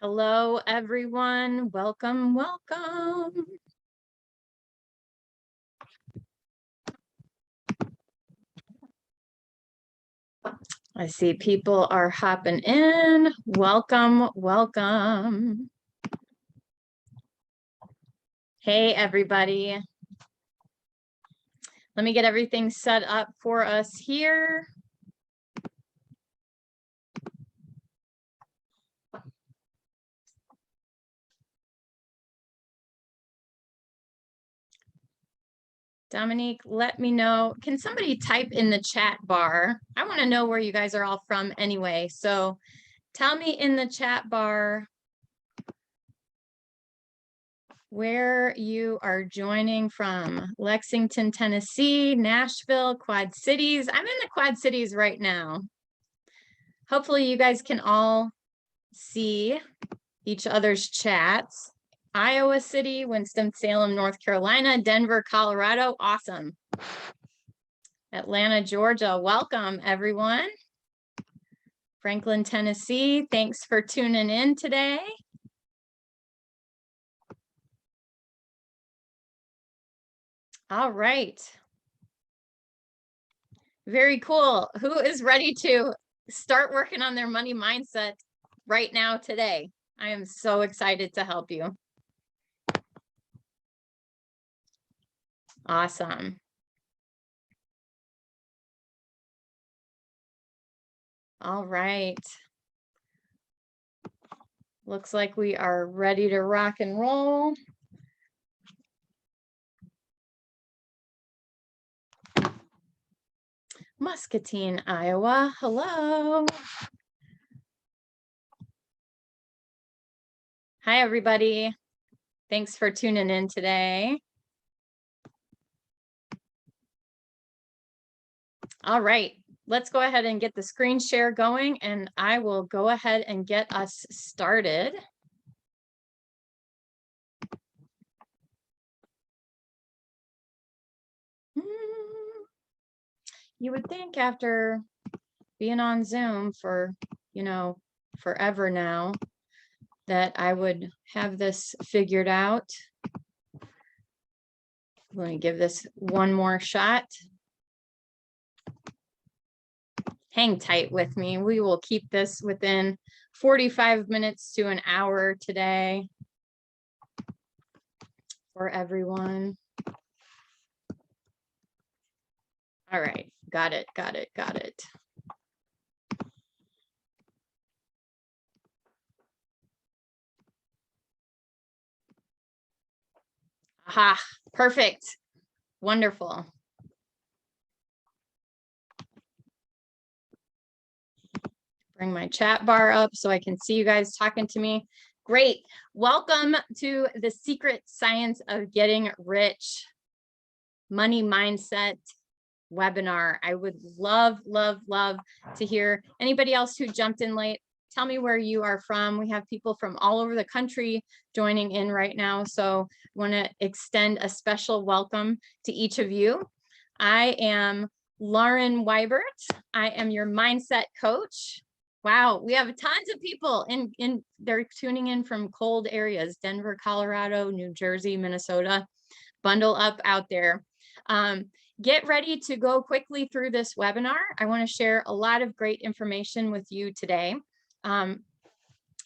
Hello, everyone. Welcome, welcome. I see people are hopping in. Welcome, welcome. Hey, everybody. Let me get everything set up for us here. Dominique, let me know. Can somebody type in the chat bar? I want to know where you guys are all from anyway. So tell me in the chat bar where you are joining from. Lexington, Tennessee, Nashville, Quad Cities. I'm in the Quad Cities right now. Hopefully you guys can all see each other's chats. Iowa City, Winston-Salem, North Carolina, Denver, Colorado. Awesome. Atlanta, Georgia. Welcome, everyone. Franklin, Tennessee. Thanks for tuning in today. All right. Very cool. Who is ready to start working on their money mindset right now today? I am so excited to help you. Awesome. All right. Looks like we are ready to rock and roll. Muscatine, Iowa. Hello. Hi, everybody. Thanks for tuning in today. All right, let's go ahead and get the screen share going, and I will go ahead and get us started. You would think after being on Zoom for, forever now, that I would have this figured out. Let me give this one more shot. Hang tight with me. We will keep this within 45 minutes to an hour today for everyone. All right, got it. Aha, perfect. Wonderful. Bring my chat bar up so I can see you guys talking to me. Great. Welcome to the Secret Science of Getting Rich Money Mindset webinar. I would love to hear anybody else who jumped in late. Tell me where you are from. We have people from all over the country joining in right now. So I want to extend a special welcome to each of you. I am Lauren Weibert. I am your mindset coach. Wow, we have tons of people they're tuning in from cold areas, Denver, Colorado, New Jersey, Minnesota. Bundle up out there. Get ready to go quickly through this webinar. I want to share a lot of great information with you today.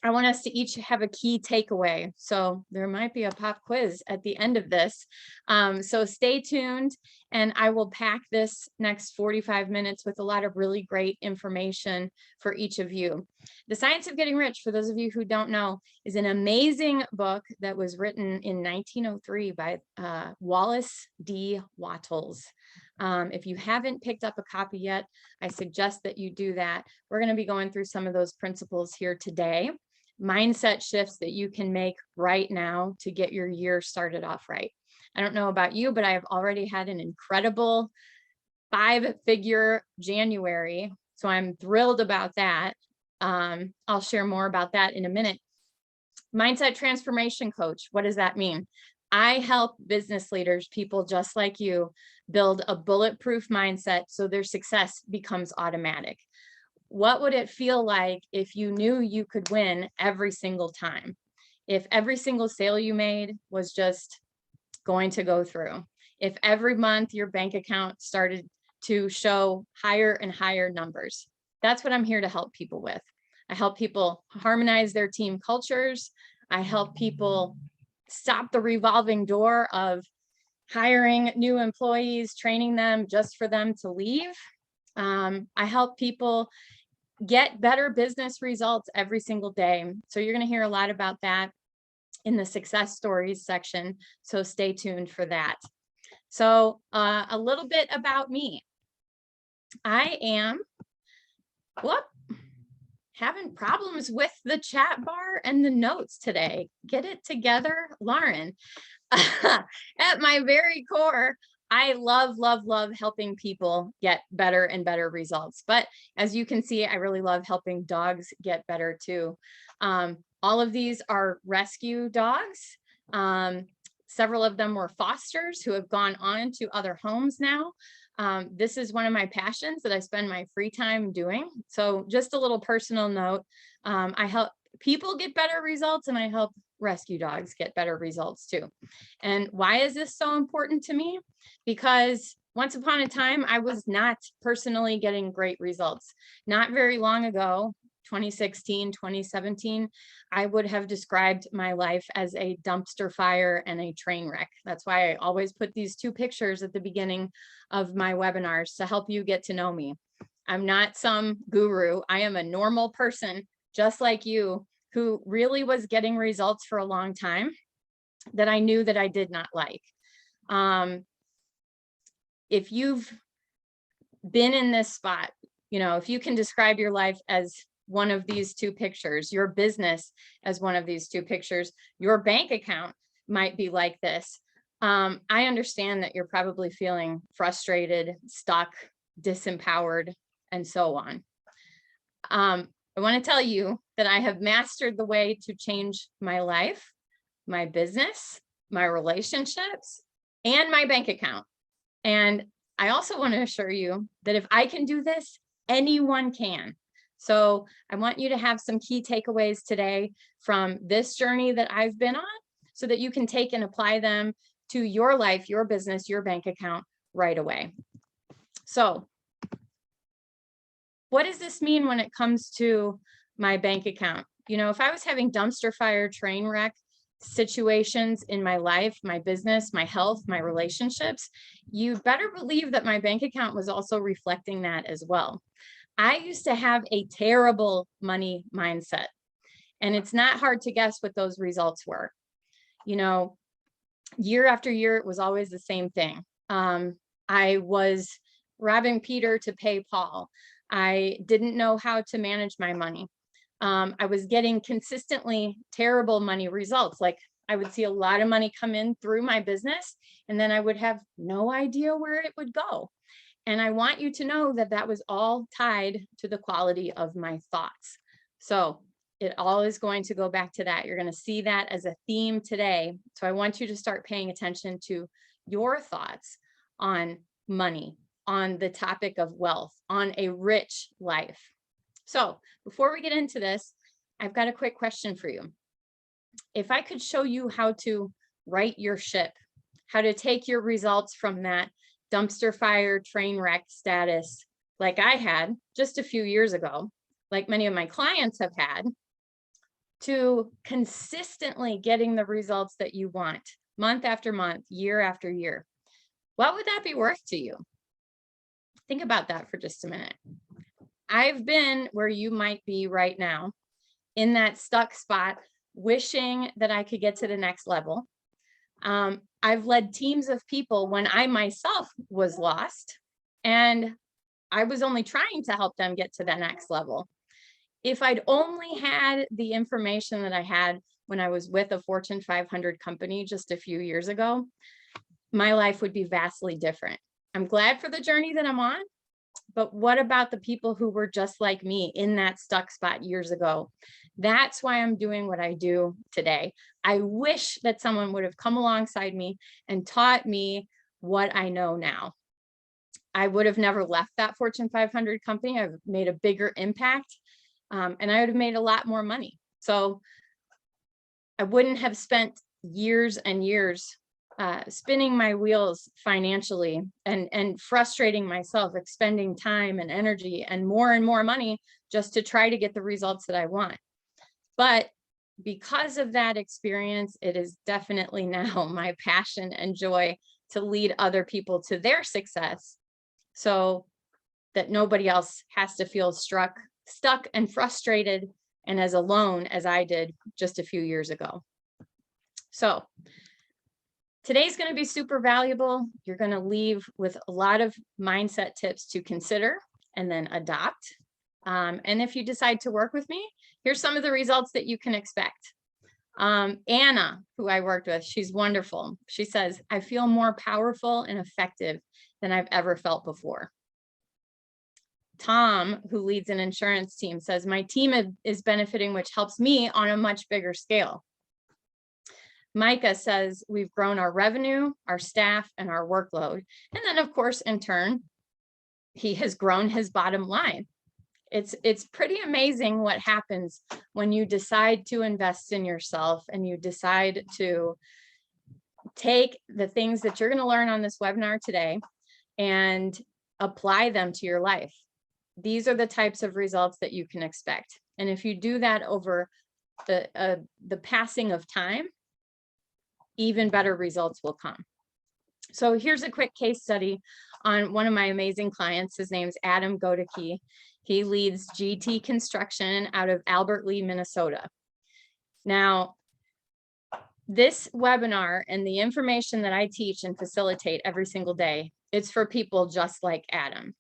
I want us to each have a key takeaway. So there might be a pop quiz at the end of this. So stay tuned, and I will pack this next 45 minutes with a lot of really great information for each of you. The Science of Getting Rich, for those of you who don't know, is an amazing book that was written in 1903 by Wallace D. Wattles. If you haven't picked up a copy yet, I suggest that you do that. We're going to be going through some of those principles here today. Mindset shifts that you can make right now to get your year started off right. I don't know about you, but I have already had an incredible 5-figure January. So I'm thrilled about that. I'll share more about that in a minute. Mindset transformation coach. What does that mean? I help business leaders, people just like you, build a bulletproof mindset so their success becomes automatic. What would it feel like if you knew you could win every single time? If every single sale you made was just going to go through? If every month your bank account started to show higher and higher numbers? That's what I'm here to help people with. I help people harmonize their team cultures. I help people stop the revolving door of hiring new employees, training them just for them to leave. I help people get better business results every single day. So you're going to hear a lot about that in the success stories section. So stay tuned for that. So a little bit about me. I am, having problems with the chat bar and the notes today. Get it together, Lauren. At my very core, I love helping people get better and better results. But as you can see, I really love helping dogs get better too. All of these are rescue dogs. Several of them were fosters who have gone on to other homes now. This is one of my passions that I spend my free time doing. So just a little personal note, I help people get better results and I help rescue dogs get better results too. And why is this so important to me? Because once upon a time, I was not personally getting great results. Not very long ago, 2016, 2017, I would have described my life as a dumpster fire and a train wreck. That's why I always put these two pictures at the beginning of my webinars to help you get to know me. I'm not some guru. I am a normal person, just like you, who really was getting results for a long time that I knew that I did not like. If you've been in this spot, if you can describe your life as one of these two pictures, your business as one of these two pictures, your bank account might be like this. I understand that you're probably feeling frustrated, stuck, disempowered, and so on. I want to tell you that I have mastered the way to change my life, my business, my relationships, and my bank account. And I also want to assure you that if I can do this, anyone can. So I want you to have some key takeaways today from this journey that I've been on so that you can take and apply them to your life, your business, your bank account right away. So what does this mean when it comes to my bank account? If I was having dumpster fire, train wreck situations in my life, my business, my health, my relationships, you better believe that my bank account was also reflecting that as well. I used to have a terrible money mindset, and it's not hard to guess what those results were. Year after year, it was always the same thing. I was robbing Peter to pay Paul. I didn't know how to manage my money. I was getting consistently terrible money results. Like I would see a lot of money come in through my business, and then I would have no idea where it would go. And I want you to know that that was all tied to the quality of my thoughts. So it all is going to go back to that. You're going to see that as a theme today. So I want you to start paying attention to your thoughts on money, on the topic of wealth, on a rich life. So before we get into this, I've got a quick question for you. If I could show you how to right your ship, how to take your results from that dumpster fire, train wreck status like I had just a few years ago, like many of my clients have had, to consistently getting the results that you want month after month, year after year, what would that be worth to you? Think about that for just a minute. I've been where you might be right now, in that stuck spot, wishing that I could get to the next level. I've led teams of people when I myself was lost, and I was only trying to help them get to the next level. If I'd only had the information that I had when I was with a Fortune 500 company just a few years ago, my life would be vastly different. I'm glad for the journey that I'm on, but what about the people who were just like me in that stuck spot years ago? That's why I'm doing what I do today. I wish that someone would have come alongside me and taught me what I know now. I would have never left that Fortune 500 company. I've made a bigger impact, and I would have made a lot more money. So I wouldn't have spent years and years spinning my wheels financially and frustrating myself, expending time and energy and more money just to try to get the results that I want. But because of that experience, it is definitely now my passion and joy to lead other people to their success, so that nobody else has to feel stuck and frustrated and as alone as I did just a few years ago. So today's going to be super valuable. You're going to leave with a lot of mindset tips to consider and then adopt. And if you decide to work with me, here's some of the results that you can expect. Anna, who I worked with, she's wonderful. She says, I feel more powerful and effective than I've ever felt before. Tom, who leads an insurance team, says, my team is benefiting, which helps me on a much bigger scale. Micah says, we've grown our revenue, our staff, and our workload. And then, of course, in turn, he has grown his bottom line. It's pretty amazing what happens when you decide to invest in yourself and you decide to take the things that you're going to learn on this webinar today and apply them to your life. These are the types of results that you can expect. And if you do that over the passing of time, even better results will come. So here's a quick case study on one of my amazing clients. His name's Adam Godecke. He leads GT Construction out of Albert Lea, Minnesota. Now, this webinar and the information that I teach and facilitate every single day, it's for people just like Adam.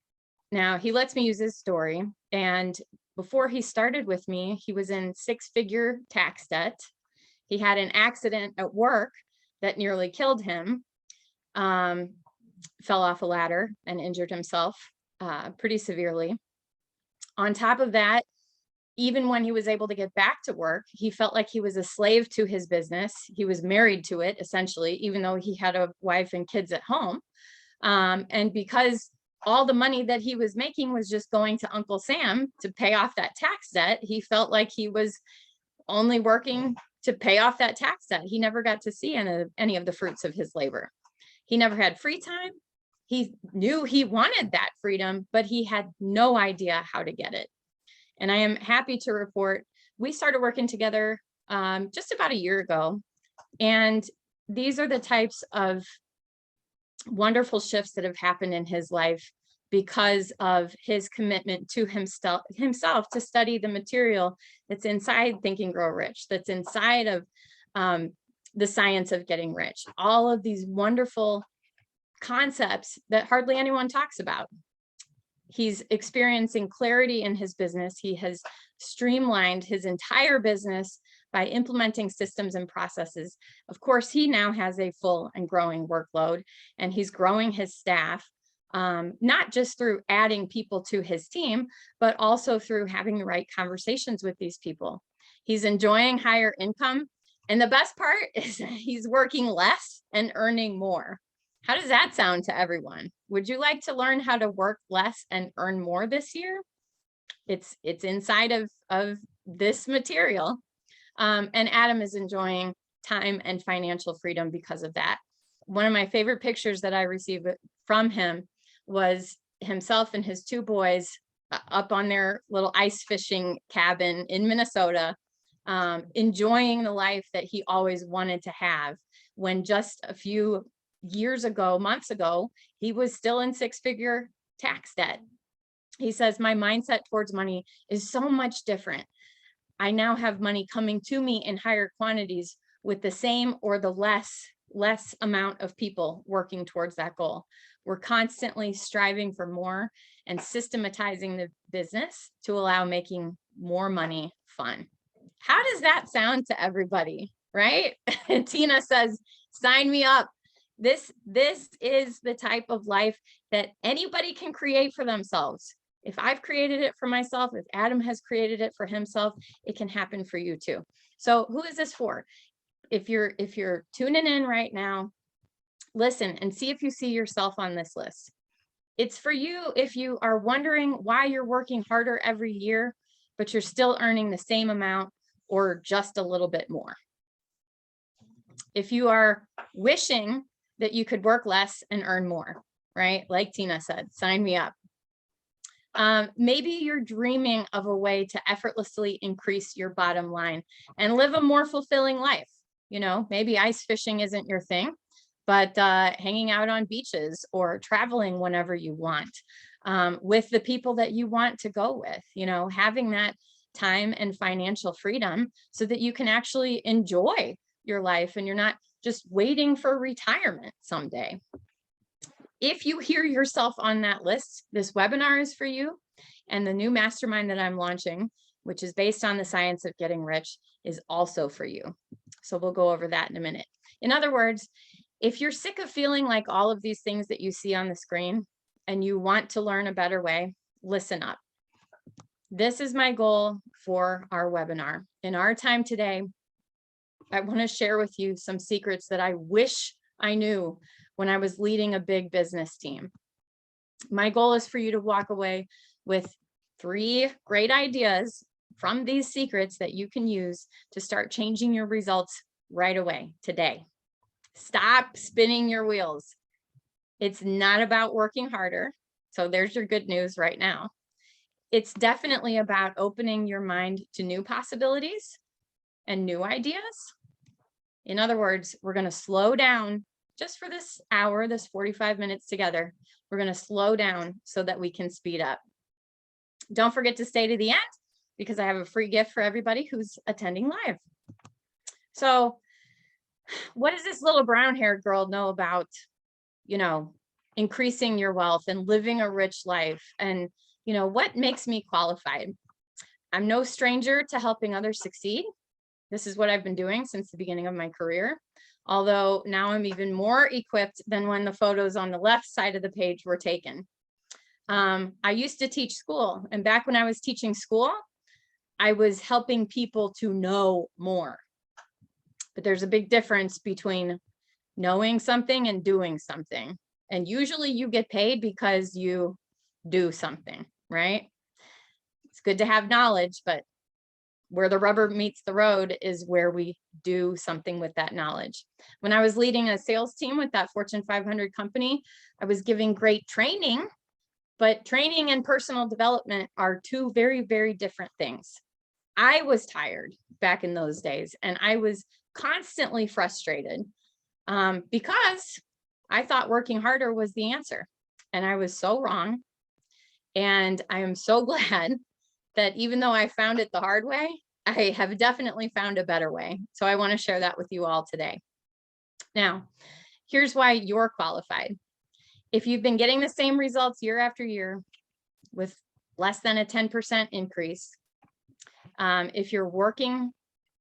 Now, he lets me use his story. And before he started with me, he was in six-figure tax debt. He had an accident at work that nearly killed him, fell off a ladder and injured himself pretty severely. On top of that, even when he was able to get back to work, he felt like he was a slave to his business. He was married to it, essentially, even though he had a wife and kids at home. And because all the money that he was making was just going to Uncle Sam to pay off that tax debt, he felt like he was only working to pay off that tax debt. He never got to see any of the fruits of his labor. He never had free time. He knew he wanted that freedom, but he had no idea how to get it. And I am happy to report we started working together just about a year ago. And these are the types of wonderful shifts that have happened in his life because of his commitment to himself to study the material that's inside Think and Grow Rich, that's inside of the science of getting rich. All of these wonderful concepts that hardly anyone talks about. He's experiencing clarity in his business. He has streamlined his entire business by implementing systems and processes. Of course, he now has a full and growing workload, and he's growing his staff, not just through adding people to his team, but also through having the right conversations with these people. He's enjoying higher income. And the best part is he's working less and earning more. How does that sound to everyone? Would you like to learn how to work less and earn more this year? It's inside of this material. And Adam is enjoying time and financial freedom because of that. One of my favorite pictures that I received from him was himself and his two boys up on their little ice fishing cabin in Minnesota, enjoying the life that he always wanted to have, when just a few years ago, months ago, he was still in six-figure tax debt. He says, my mindset towards money is so much different. I now have money coming to me in higher quantities with the same or the less amount of people working towards that goal. We're constantly striving for more and systematizing the business to allow making more money fun. How does that sound to everybody, right? Tina says, sign me up. This is the type of life that anybody can create for themselves. If I've created it for myself, if Adam has created it for himself, it can happen for you too. So who is this for? If you're tuning in right now, listen and see if you see yourself on this list. It's for you if you are wondering why you're working harder every year, but you're still earning the same amount or just a little bit more. If you are wishing that you could work less and earn more, right? Like Tina said, sign me up. Maybe you're dreaming of a way to effortlessly increase your bottom line and live a more fulfilling life. You know, maybe ice fishing isn't your thing, but hanging out on beaches or traveling whenever you want with the people that you want to go with, you know, having that time and financial freedom so that you can actually enjoy your life and you're not just waiting for retirement someday. If you hear yourself on that list, this webinar is for you. And the new mastermind that I'm launching, which is based on the science of getting rich, is also for you. So we'll go over that in a minute. In other words, if you're sick of feeling like all of these things that you see on the screen and you want to learn a better way, listen up. This is my goal for our webinar. In our time today, I want to share with you some secrets that I wish I knew when I was leading a big business team. My goal is for you to walk away with 3 great ideas from these secrets that you can use to start changing your results right away today. Stop spinning your wheels. It's not about working harder. So there's your good news right now. It's definitely about opening your mind to new possibilities and new ideas. In other words, we're going to slow down just for this hour, this 45 minutes together. We're going to slow down so that we can speed up. Don't forget to stay to the end because I have a free gift for everybody who's attending live. So what does this little brown-haired girl know about, you know, increasing your wealth and living a rich life? And, you know, what makes me qualified? I'm no stranger to helping others succeed. This is what I've been doing since the beginning of my career. Although now I'm even more equipped than when the photos on the left side of the page were taken. I used to teach school, and back when I was teaching school, I was helping people to know more. But there's a big difference between knowing something and doing something. And usually you get paid because you do something, right? It's good to have knowledge, but where the rubber meets the road is where we do something with that knowledge. When I was leading a sales team with that Fortune 500 company, I was giving great training, but training and personal development are 2 very, very different things. I was tired back in those days, and I was constantly frustrated because I thought working harder was the answer, and I was so wrong. And I am so glad that even though I found it the hard way, I have definitely found a better way. So I want to share that with you all today. Now, here's why you're qualified. If you've been getting the same results year after year with less than a 10% increase, if you're working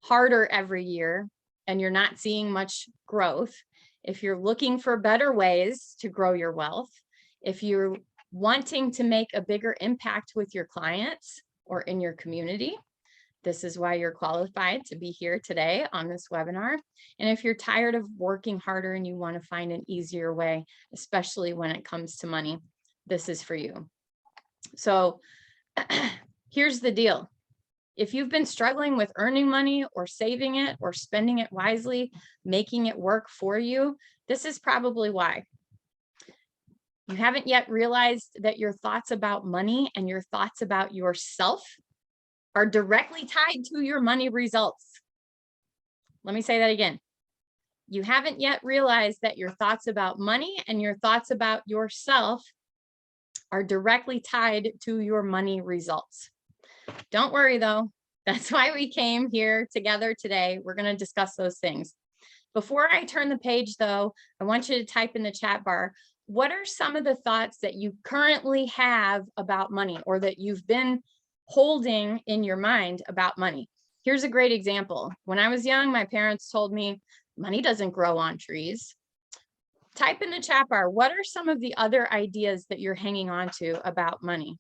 harder every year and you're not seeing much growth, if you're looking for better ways to grow your wealth, if you're wanting to make a bigger impact with your clients or in your community, this is why you're qualified to be here today on this webinar. And if you're tired of working harder and you want to find an easier way, especially when it comes to money, this is for you. So here's the deal. If you've been struggling with earning money or saving it or spending it wisely, making it work for you, this is probably why. You haven't yet realized that your thoughts about money and your thoughts about yourself are directly tied to your money results. Let me say that again. You haven't yet realized that your thoughts about money and your thoughts about yourself are directly tied to your money results. Don't worry though. That's why we came here together today. We're going to discuss those things. Before I turn the page though, I want you to type in the chat bar, what are some of the thoughts that you currently have about money or that you've been holding in your mind about money? Here's a great example. When I was young, my parents told me money doesn't grow on trees. Type in the chat bar, what are some of the other ideas that you're hanging on to about money?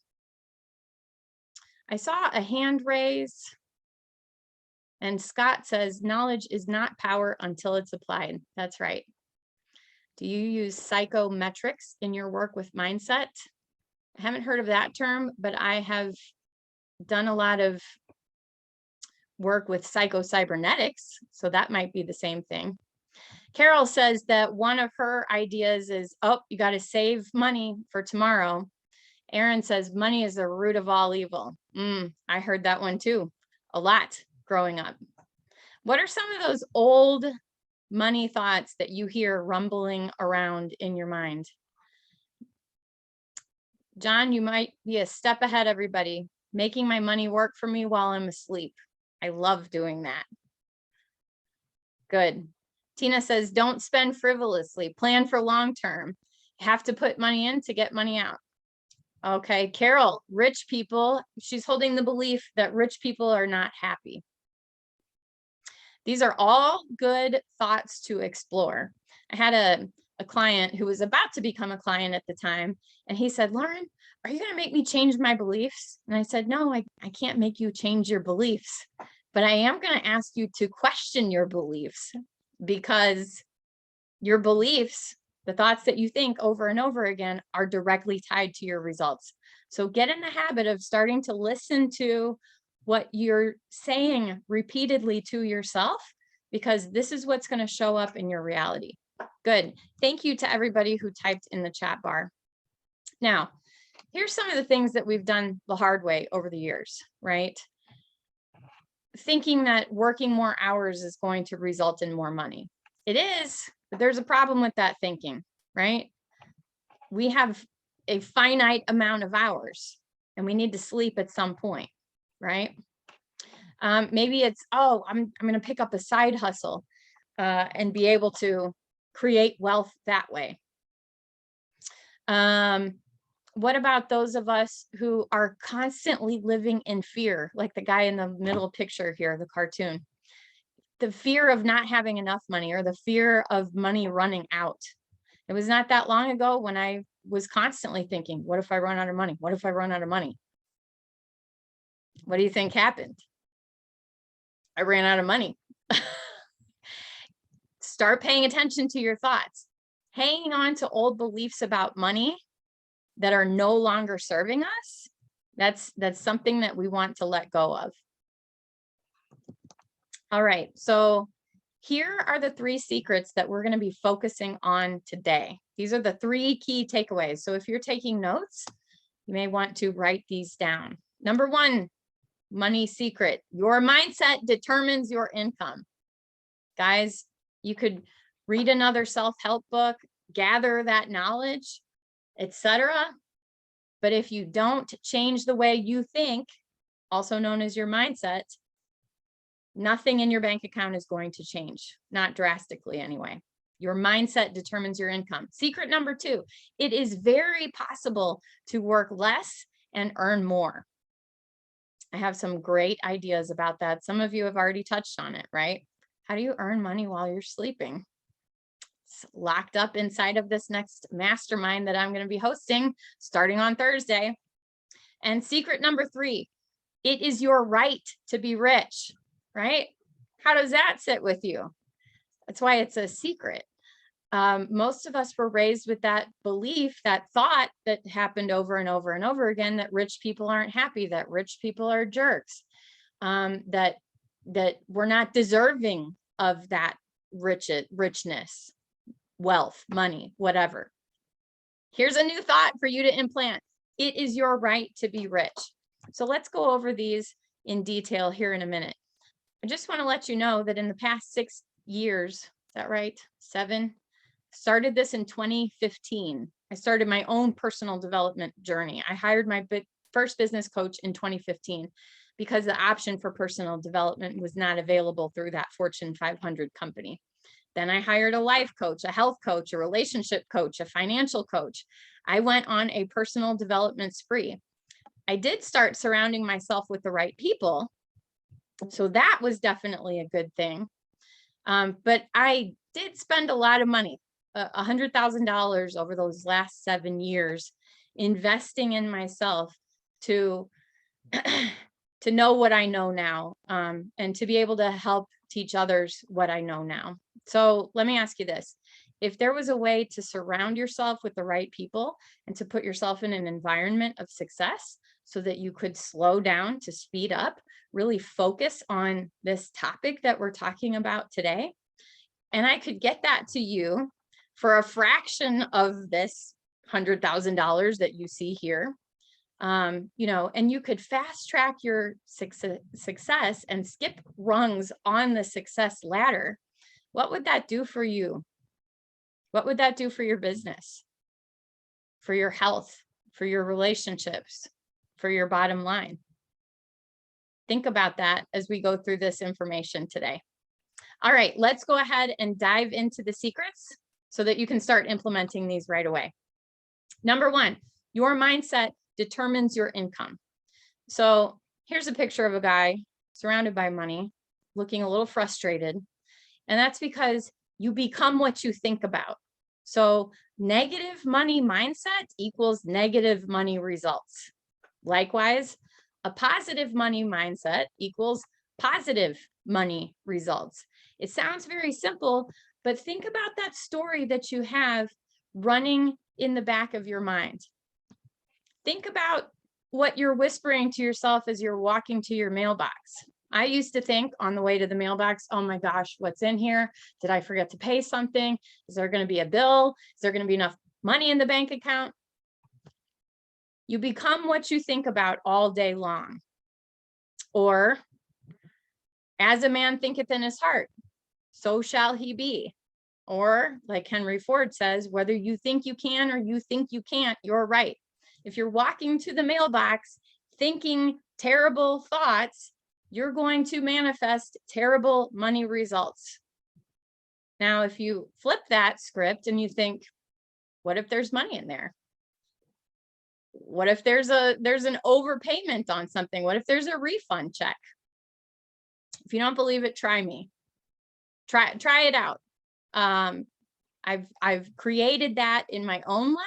I saw a hand raise, and Scott says, knowledge is not power until it's applied. That's right. Do you use psychometrics in your work with mindset? I haven't heard of that term, but I have done a lot of work with psycho-cybernetics, so that might be the same thing. Carol says that one of her ideas is, oh, you got to save money for tomorrow. Aaron says money is the root of all evil. I heard that one too, a lot growing up. What are some of those old money thoughts that you hear rumbling around in your mind? John, you might be a step ahead, everybody. Making my money work for me while I'm asleep. I love doing that. Good. Tina says, don't spend frivolously, plan for long-term. You have to put money in to get money out. Okay, Carol, rich people, she's holding the belief that rich people are not happy. These are all good thoughts to explore. I had a client who was about to become a client at the time, and he said, Lauren, are you going to make me change my beliefs? And I said, no, I can't make you change your beliefs, but I am going to ask you to question your beliefs, because your beliefs, the thoughts that you think over and over again, are directly tied to your results. So get in the habit of starting to listen to what you're saying repeatedly to yourself, because this is what's going to show up in your reality. Good. Thank you to everybody who typed in the chat bar. Now, here's some of the things that we've done the hard way over the years, right? Thinking that working more hours is going to result in more money. It is, but there's a problem with that thinking, right? We have a finite amount of hours and we need to sleep at some point, right? Maybe it's, oh, I'm going to pick up a side hustle and be able to create wealth that way. What about those of us who are constantly living in fear, like the guy in the middle picture here, the cartoon? The fear of not having enough money, or the fear of money running out. It was not that long ago when I was constantly thinking, what if I run out of money? What if I run out of money? What do you think happened? I ran out of money. Start paying attention to your thoughts. Hanging on to old beliefs about money that are no longer serving us, that's something that we want to let go of. All right, so here are the 3 secrets that we're going to be focusing on today. These are the 3 key takeaways. So if you're taking notes, you may want to write these down. Number 1, money secret. Your mindset determines your income. Guys, you could read another self-help book, gather that knowledge, etc. But if you don't change the way you think, also known as your mindset, nothing in your bank account is going to change, not drastically anyway. Your mindset determines your income. Secret number 2, it is very possible to work less and earn more. I have some great ideas about that. Some of you have already touched on it, right? How do you earn money while you're sleeping? It's locked up inside of this next mastermind that I'm going to be hosting starting on Thursday. And secret number 3, it is your right to be rich, right? How does that sit with you? That's why it's a secret. Most of us were raised with that belief, that thought that happened over and over and over again, that rich people aren't happy, that rich people are jerks, that we're not deserving of that richness, wealth, money, whatever. Here's a new thought for you to implant. It is your right to be rich. So let's go over these in detail here in a minute. I just want to let you know that in the past 6 years, is that right? 7? Started this in 2015. I started my own personal development journey. I hired my first business coach in 2015 because the option for personal development was not available through that Fortune 500 company. Then I hired a life coach, a health coach, a relationship coach, a financial coach. I went on a personal development spree. I did start surrounding myself with the right people, so that was definitely a good thing. But I did spend a lot of money, $100,000 over those last 7 years, investing in myself to to know what I know now, and to be able to help teach others what I know now. So let me ask you this. If there was a way to surround yourself with the right people and to put yourself in an environment of success so that you could slow down to speed up, really focus on this topic that we're talking about today, and I could get that to you for a fraction of this $100,000 that you see here, you know, and you could fast track your success and skip rungs on the success ladder, what would that do for you? What would that do for your business, for your health, for your relationships, for your bottom line? Think about that as we go through this information today. All right, let's go ahead and dive into the secrets so that you can start implementing these right away. Number one, your mindset determines your income. So here's a picture of a guy surrounded by money, looking a little frustrated. And that's because you become what you think about. So negative money mindset equals negative money results. Likewise, a positive money mindset equals positive money results. It sounds very simple, but think about that story that you have running in the back of your mind. Think about what you're whispering to yourself as you're walking to your mailbox. I used to think on the way to the mailbox, oh my gosh, what's in here? Did I forget to pay something? Is there going to be a bill? Is there going to be enough money in the bank account? You become what you think about all day long. Or, as a man thinketh in his heart, so shall he be. Or, like Henry Ford says, whether you think you can or you think you can't, you're right. If you're walking to the mailbox thinking terrible thoughts, you're going to manifest terrible money results. Now, if you flip that script and you think, what if there's money in there? What if there's an overpayment on something? What if there's a refund check? If you don't believe it, try me. Try it out. I've created that in my own life.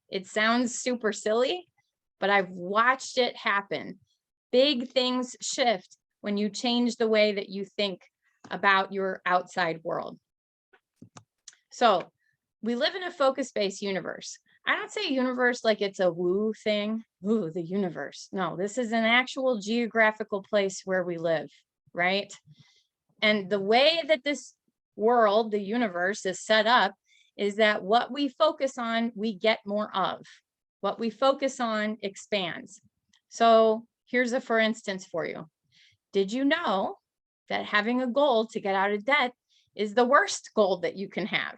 It sounds super silly, but I've watched it happen. Big things shift when you change the way that you think about your outside world. So we live in a focus-based universe. I don't say universe like it's a woo thing. Ooh, the universe. No, this is an actual geographical place where we live, right? And the way that this world, the universe, is set up is that what we focus on, we get more of. What we focus on expands. So here's a for instance for you. Did you know that having a goal to get out of debt is the worst goal that you can have?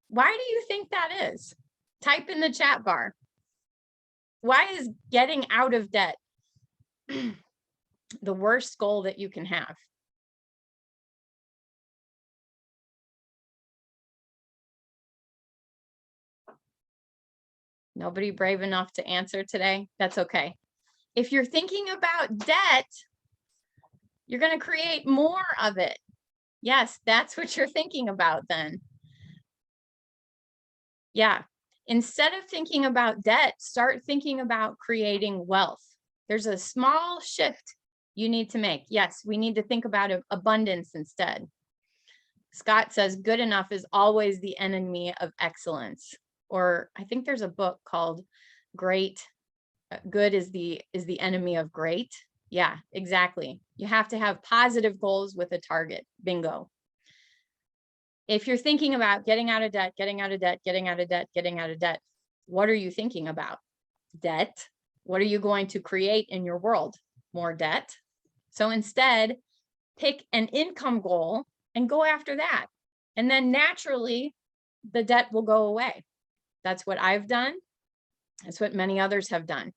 Why do you think that is? Type in the chat bar. Why is getting out of debt the worst goal that you can have? Nobody brave enough to answer today? That's okay. If you're thinking about debt, you're going to create more of it. Yes, that's what you're thinking about then. Yeah. Instead of thinking about debt, start thinking about creating wealth. There's a small shift you need to make. Yes, we need to think about abundance instead. Scott says good enough is always the enemy of excellence. Or I think there's a book called Great. Good is the enemy of great. Yeah, exactly. You have to have positive goals with a target. Bingo. If you're thinking about getting out of debt, getting out of debt, getting out of debt, getting out of debt, what are you thinking about? Debt. What are you going to create in your world? More debt. So instead, pick an income goal and go after that. And then naturally, the debt will go away. That's what I've done. That's what many others have done.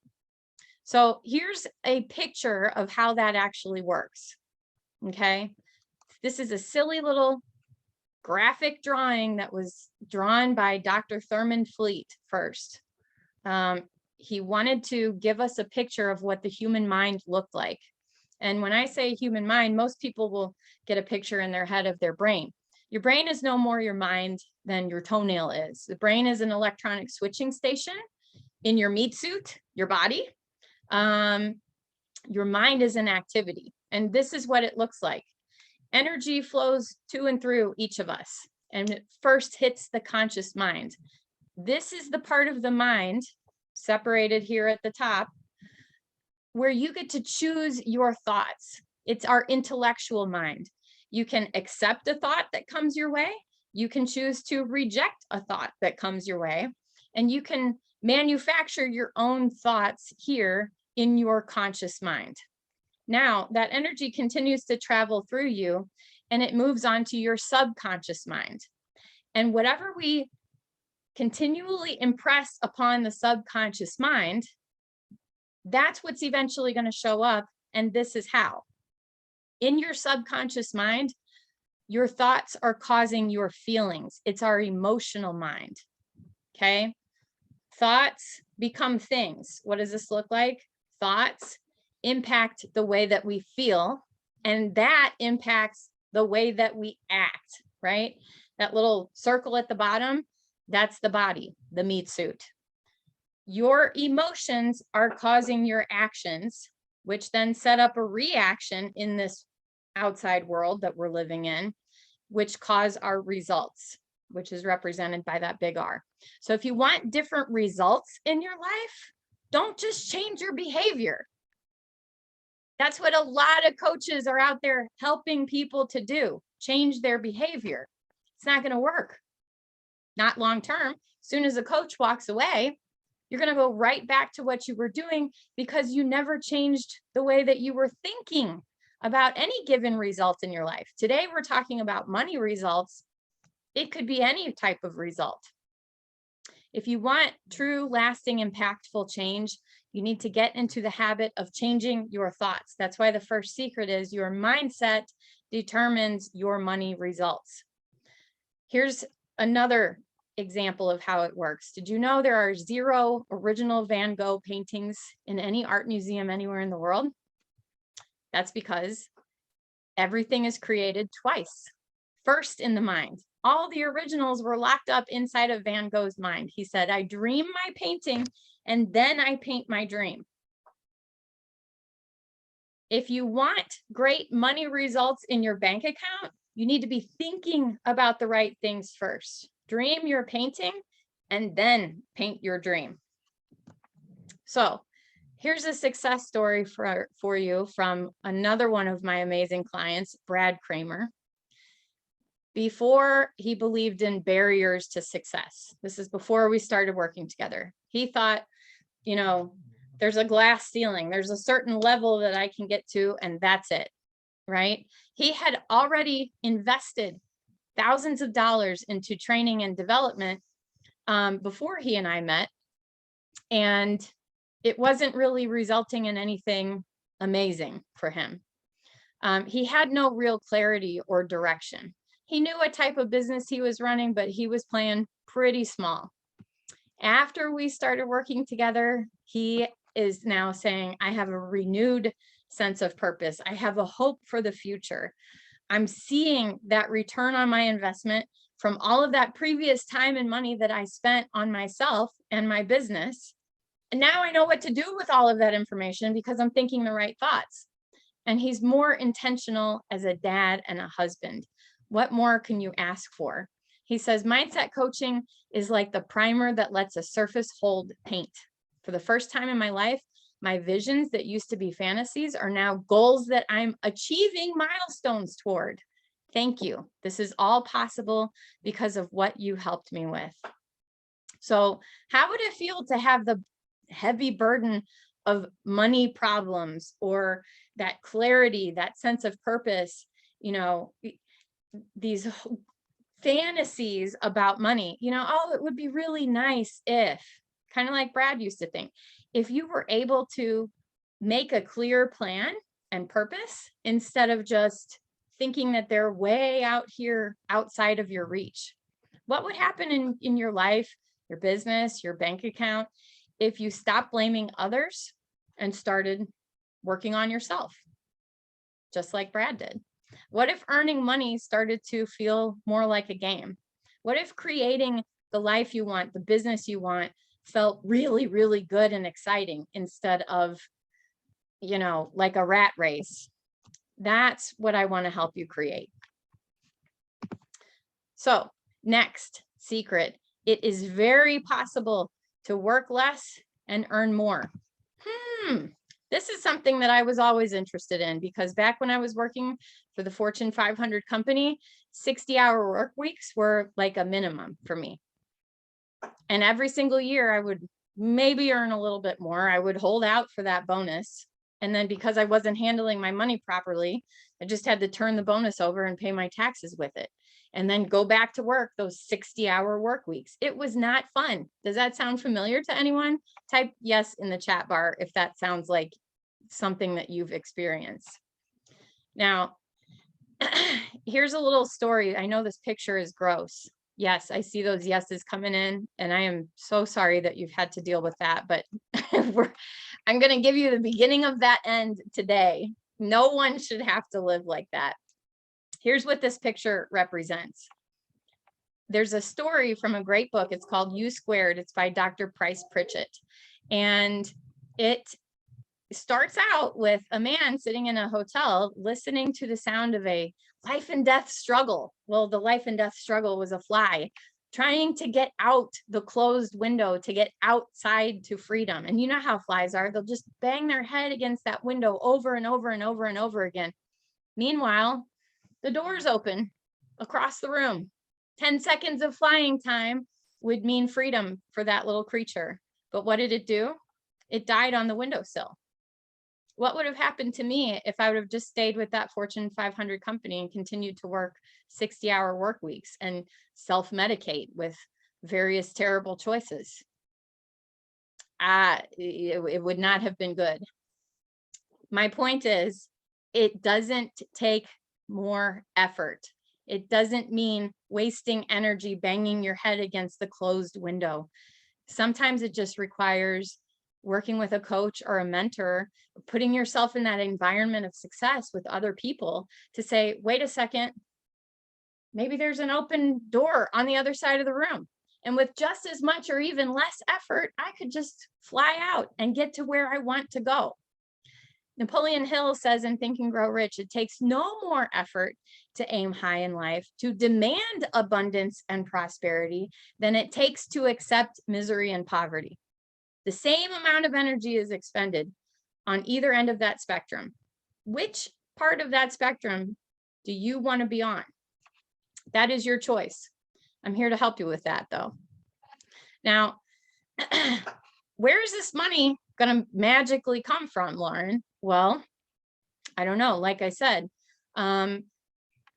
So here's a picture of how that actually works. Okay. This is a silly little graphic drawing that was drawn by Dr. Thurman Fleet first. He wanted to give us a picture of what the human mind looked like. And when I say human mind, most people will get a picture in their head of their brain. Your brain is no more your mind than your toenail is. The brain is an electronic switching station in your meat suit, your body. Your mind is an activity. And this is what it looks like. Energy flows to and through each of us. and it first hits the conscious mind. This is the part of the mind separated here at the top where you get to choose your thoughts. It's our intellectual mind. You can accept a thought that comes your way. You can choose to reject a thought that comes your way. And you can manufacture your own thoughts here in your conscious mind. Now, that energy continues to travel through you and it moves on to your subconscious mind. And whatever we continually impress upon the subconscious mind, that's what's eventually going to show up. And this is how. In your subconscious mind, your thoughts are causing your feelings. It's our emotional mind. Okay. Thoughts become things. What does this look like? Thoughts impact the way that we feel, and that impacts the way that we act, right? That little circle at the bottom, that's the body, the meat suit. Your emotions are causing your actions, which then set up a reaction in this outside world that we're living in, which cause our results, which is represented by that big R. So if you want different results in your life, don't just change your behavior. That's what a lot of coaches are out there helping people to do, change their behavior. It's not going to work. Not long term. As soon as a coach walks away, you're going to go right back to what you were doing because you never changed the way that you were thinking about any given result in your life. Today, we're talking about money results. It could be any type of result. If you want true, lasting, impactful change, you need to get into the habit of changing your thoughts. That's why the first secret is your mindset determines your money results. Here's another example of how it works. Did you know there are 0 original Van Gogh paintings in any art museum anywhere in the world? That's because everything is created twice. First in the mind. All the originals were locked up inside of Van Gogh's mind. He said, I dream my painting and then I paint my dream. If you want great money results in your bank account, you need to be thinking about the right things first. Dream your painting and then paint your dream. So here's a success story for you from another one of my amazing clients, Brad Kramer. Before he believed in barriers to success, this is before we started working together. He thought, you know, there's a glass ceiling, there's a certain level that I can get to, and that's it, right? He had already invested thousands of dollars into training and development before he and I met, and it wasn't really resulting in anything amazing for him. He had no real clarity or direction. He knew what type of business he was running, but he was playing pretty small. After we started working together, he is now saying, I have a renewed sense of purpose. I have a hope for the future. I'm seeing that return on my investment from all of that previous time and money that I spent on myself and my business. And now I know what to do with all of that information because I'm thinking the right thoughts. And he's more intentional as a dad and a husband. What more can you ask for? He says, mindset coaching is like the primer that lets a surface hold paint. For the first time in my life, my visions that used to be fantasies are now goals that I'm achieving milestones toward. Thank you. This is all possible because of what you helped me with. So how would it feel to have the heavy burden of money problems or that clarity, that sense of purpose, you know, these fantasies about money, you know, oh, it would be really nice if, kind of like Brad used to think, if you were able to make a clear plan and purpose instead of just thinking that they're way out here outside of your reach. What would happen in your life, your business, your bank account, if you stopped blaming others and started working on yourself, just like Brad did? What if earning money started to feel more like a game? What if creating the life you want, the business you want, felt really, really good and exciting instead of, you know, like a rat race? That's what I want to help you create. So Next secret, it is very possible to work less and earn more. This is something that I was always interested in, because back when I was working for the Fortune 500 company, 60-hour work weeks were like a minimum for me. And every single year I would maybe earn a little bit more. I would hold out for that bonus. And then because I wasn't handling my money properly, I just had to turn the bonus over and pay my taxes with it, and then go back to work those 60-hour work weeks. It was not fun. Does that sound familiar to anyone? Type yes in the chat bar if that sounds like something that you've experienced. Now, here's a little story. I know this picture is gross. Yes, I see those yeses coming in, and I am so sorry that you've had to deal with that, but I'm going to give you the beginning of that end today. No one should have to live like that. Here's what this picture represents. There's a story from a great book. It's called U Squared. It's by Dr. Price Pritchett. And it starts out with a man sitting in a hotel listening to the sound of a life and death struggle. Well, the life and death struggle was a fly trying to get out the closed window, to get outside to freedom. And you know how flies are. They'll just bang their head against that window over and over and over and over again. Meanwhile, the door's open across the room. 10 seconds of flying time would mean freedom for that little creature. But what did it do? It died on the windowsill. What would have happened to me if I would have just stayed with that Fortune 500 company and continued to work 60-hour work weeks and self-medicate with various terrible choices? It would not have been good. My point is, it doesn't take more effort. It doesn't mean wasting energy banging your head against the closed window. Sometimes it just requires working with a coach or a mentor, putting yourself in that environment of success with other people to say, wait a second, maybe there's an open door on the other side of the room. And with just as much or even less effort, I could just fly out and get to where I want to go. Napoleon Hill says in Think and Grow Rich, it takes no more effort to aim high in life, to demand abundance and prosperity, than it takes to accept misery and poverty. The same amount of energy is expended on either end of that spectrum. Which part of that spectrum do you want to be on? That is your choice. I'm here to help you with that, though. Now, where is this money going to magically come from, Lauren? Well, I don't know. Like I said,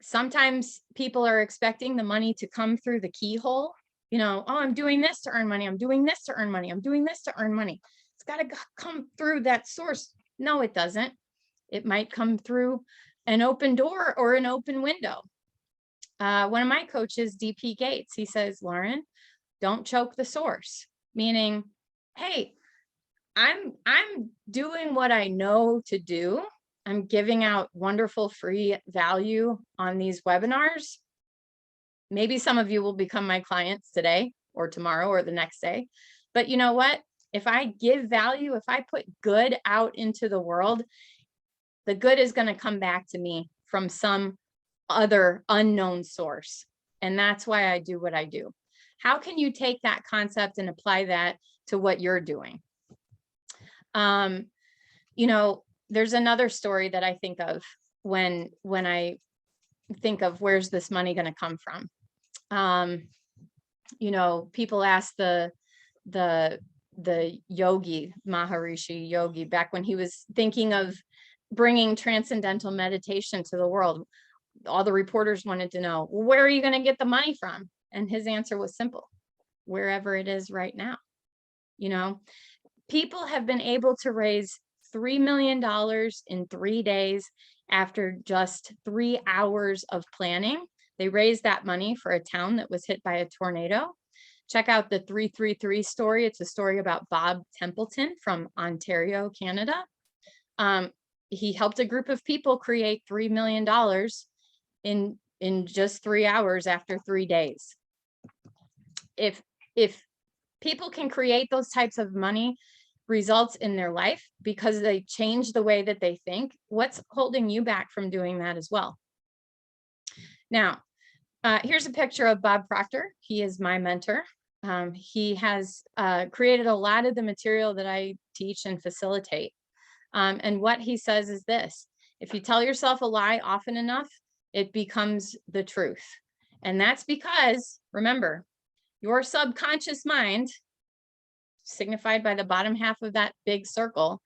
sometimes people are expecting the money to come through the keyhole. You know, oh, I'm doing this to earn money. I'm doing this to earn money. I'm doing this to earn money. It's got to come through that source. No, it doesn't. It might come through an open door or an open window. One of my coaches, DP Gates, he says, Lauren, don't choke the source. Meaning, hey, I'm doing what I know to do. I'm giving out wonderful free value on these webinars. Maybe some of you will become my clients today or tomorrow or the next day. But you know what? If I give value, if I put good out into the world, the good is going to come back to me from some other unknown source. And that's why I do what I do. How can you take that concept and apply that to what you're doing? You know, there's another story that I think of when I think of where's this money going to come from. You know, people ask the yogi, Maharishi Yogi, back when he was thinking of bringing transcendental meditation to the world, all the reporters wanted to know, well, where are you going to get the money from? And his answer was simple: wherever it is right now. You know, people have been able to raise $3 million in 3 days after just 3 hours of planning. They raised that money for a town that was hit by a tornado. Check out the 333 story. It's a story about Bob Templeton from Ontario, Canada. He helped a group of people create $3 million in just 3 hours after 3 days. If people can create those types of money results in their life because they change the way that they think, what's holding you back from doing that as well? Now, Here's a picture of Bob Proctor. He is my mentor. He has created a lot of the material that I teach and facilitate. And what he says is this: if you tell yourself a lie often enough, it becomes the truth. And that's because, remember, your subconscious mind, signified by the bottom half of that big circle,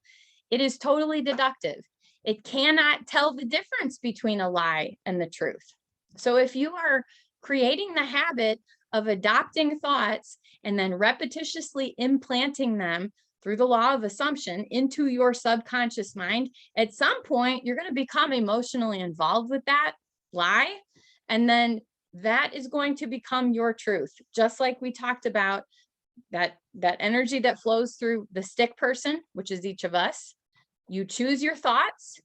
it is totally deductive. It cannot tell the difference between a lie and the truth. So if you are creating the habit of adopting thoughts and then repetitiously implanting them through the law of assumption into your subconscious mind, at some point, you're going to become emotionally involved with that lie. And then that is going to become your truth. Just like we talked about that energy that flows through the stick person, which is each of us. You choose your thoughts.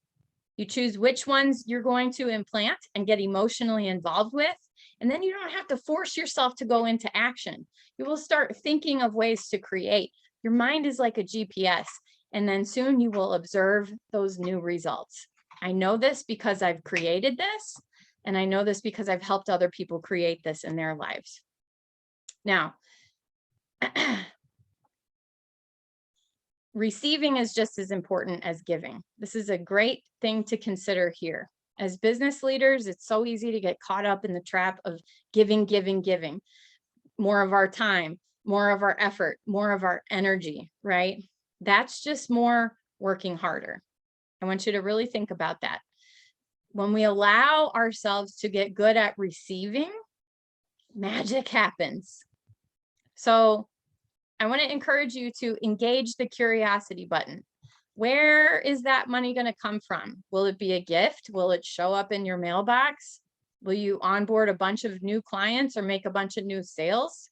You choose which ones you're going to implant and get emotionally involved with. And then you don't have to force yourself to go into action. You will start thinking of ways to create. Your mind is like a GPS, and then soon you will observe those new results. I know this because I've created this, and I know this because I've helped other people create this in their lives. Now, receiving is just as important as giving. This is a great thing to consider here. As business leaders, it's so easy to get caught up in the trap of giving, giving, giving. More of our time, more of our effort, more of our energy, right? That's just more working harder. I want you to really think about that. When we allow ourselves to get good at receiving, magic happens. So I want to encourage you to engage the curiosity button. Where is that money going to come from? Will it be a gift? Will it show up in your mailbox? Will you onboard a bunch of new clients or make a bunch of new sales?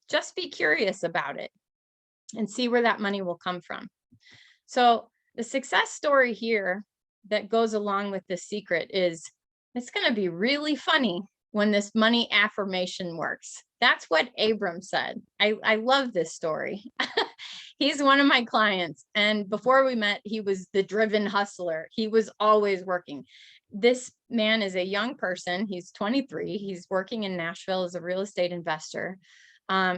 Just be curious about it and see where that money will come from. So the success story here that goes along with this secret is it's going to be really funny when this money affirmation works. That's what Abram said. I love this story. He's one of my clients. And before we met, he was the driven hustler. He was always working. This man is a young person. He's 23. He's working in Nashville as a real estate investor.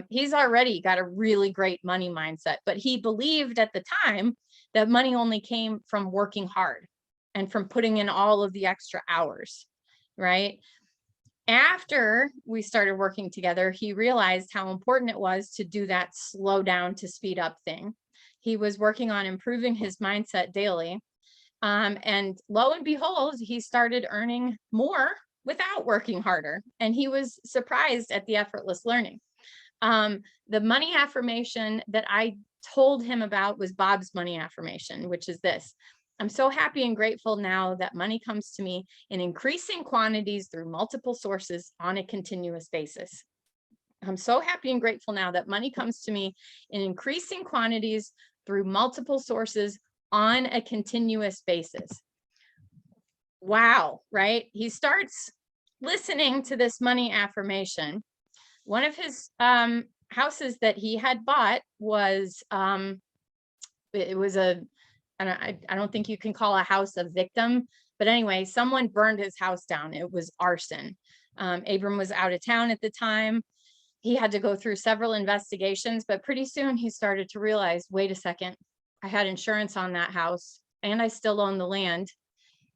He's already got a really great money mindset, but he believed at the time that money only came from working hard and from putting in all of the extra hours, right? After we started working together, he realized how important it was to do that slow down to speed up thing. He was working on improving his mindset daily. And lo and behold, he started earning more without working harder. And he was surprised at the effortless learning. The money affirmation that I told him about was Bob's money affirmation, which is this: I'm so happy and grateful now that money comes to me in increasing quantities through multiple sources on a continuous basis. I'm so happy and grateful now that money comes to me in increasing quantities through multiple sources on a continuous basis. Wow, right? He starts listening to this money affirmation. One of his houses that he had bought was, it was a, I don't think you can call a house a victim, but anyway, someone burned his house down. It was arson. Abram was out of town at the time. He had to go through several investigations, but pretty soon he started to realize, wait a second, I had insurance on that house and I still own the land.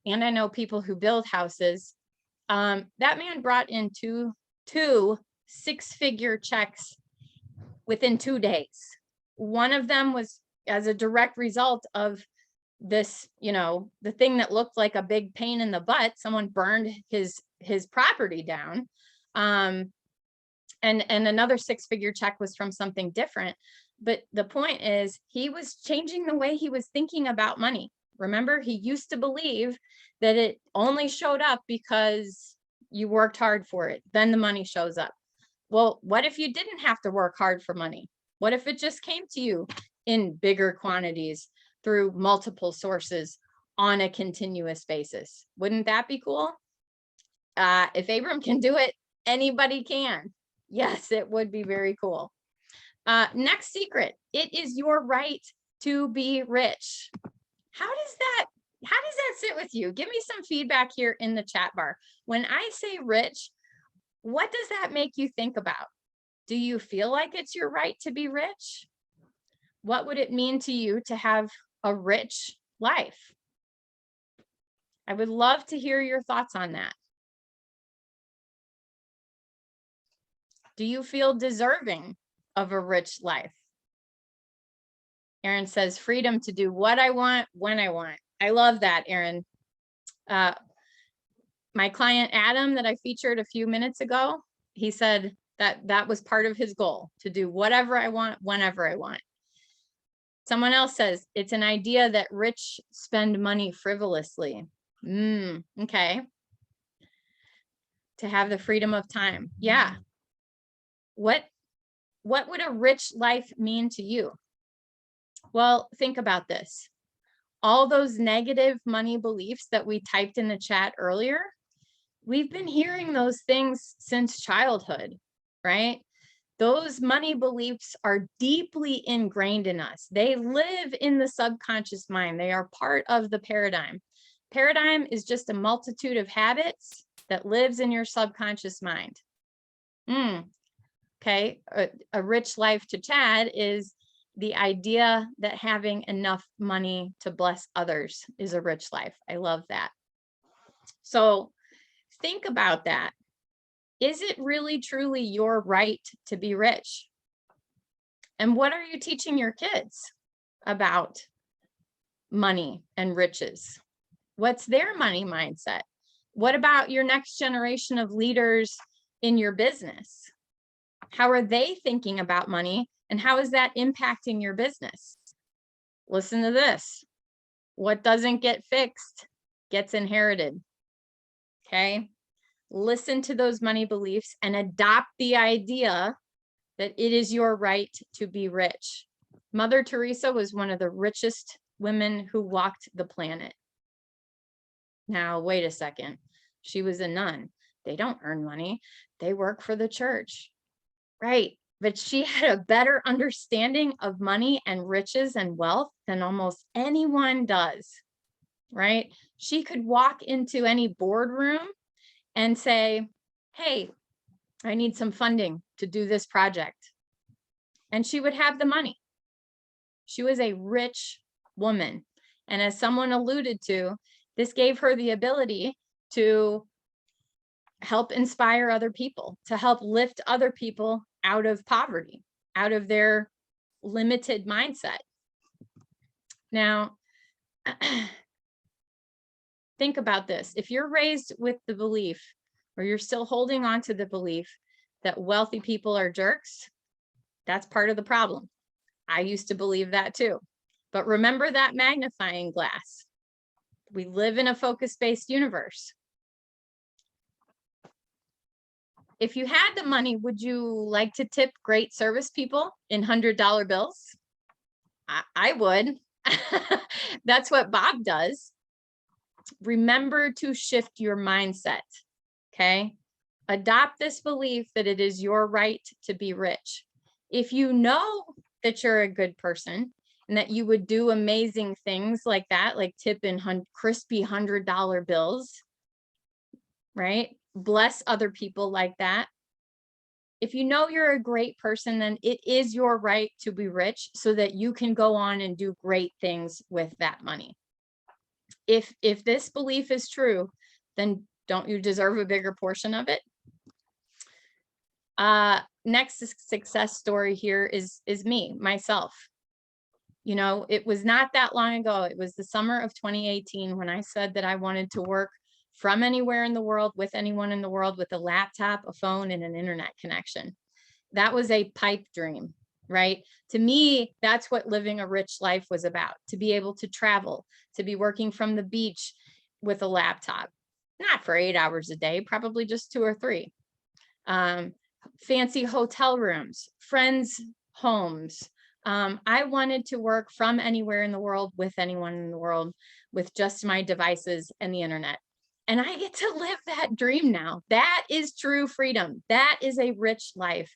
And I know people who build houses. That man brought in two six-figure checks within 2 days. One of them was as a direct result of this, the thing that looked like a big pain in the butt. Someone burned his property down. And another six-figure check was from something different. But the point is, he was changing the way he was thinking about money. Remember, he used to believe that it only showed up because you worked hard for it. Then the money shows up. Well, what if you didn't have to work hard for money? What if it just came to you in bigger quantities through multiple sources on a continuous basis? Wouldn't that be cool? If Abram can do it, anybody can. Yes, it would be very cool. Next secret: it is your right to be rich. How does that sit with you? Give me some feedback here in the chat bar. When I say rich, What does that make you think about? Do you feel like it's your right to be rich? What would it mean to you to have a rich life? I would love to hear your thoughts on that. Do you feel deserving of a rich life? Aaron says, freedom to do what I want, when I want. I love that, Aaron. My client, Adam, that I featured a few minutes ago, he said that was part of his goal, to do whatever I want, whenever I want. Someone else says, it's an idea that rich spend money frivolously. Okay. To have the freedom of time. Yeah. What would a rich life mean to you? Well, think about this. All those negative money beliefs that we typed in the chat earlier, we've been hearing those things since childhood, right? Those money beliefs are deeply ingrained in us. They live in the subconscious mind. They are part of the paradigm. Paradigm is just a multitude of habits that lives in your subconscious mind. Okay, a rich life to Chad is the idea that having enough money to bless others is a rich life. I love that. So think about that. Is it really truly your right to be rich? And what are you teaching your kids about money and riches? What's their money mindset? What about your next generation of leaders in your business? How are they thinking about money, and how is that impacting your business? Listen to this. What doesn't get fixed gets inherited. Okay. Listen to those money beliefs and adopt the idea that it is your right to be rich. Mother Teresa was one of the richest women who walked the planet. Now, wait a second. She was a nun. They don't earn money. They work for the church. Right. But she had a better understanding of money and riches and wealth than almost anyone does. Right. She could walk into any boardroom and say, hey, I need some funding to do this project. And she would have the money. She was a rich woman. And as someone alluded to, this gave her the ability to help inspire other people, to help lift other people out of poverty, out of their limited mindset. Now, think about this. If you're raised with the belief, or you're still holding on to the belief that wealthy people are jerks, that's part of the problem. I used to believe that too. But remember that magnifying glass. We live in a focus-based universe. If you had the money, would you like to tip great service people in $100 bills? I would. That's what Bob does. Remember to shift your mindset, okay? Adopt this belief that it is your right to be rich. If you know that you're a good person and that you would do amazing things like that, like tip in crispy $100 bills, right? Bless other people like that. If you know you're a great person, then it is your right to be rich so that you can go on and do great things with that money. If this belief is true, then don't you deserve a bigger portion of it? Next success story here is myself. You know, it was not that long ago. It was the summer of 2018 when I said that I wanted to work from anywhere in the world, with anyone in the world, with a laptop, a phone, and an internet connection. That was a pipe dream, right? To me, that's what living a rich life was about, to be able to travel, to be working from the beach with a laptop, not for 8 hours a day, probably just 2 or 3. Fancy hotel rooms, friends' homes. I wanted to work from anywhere in the world, with anyone in the world, with just my devices and the internet. And I get to live that dream now. That is true freedom. That is a rich life.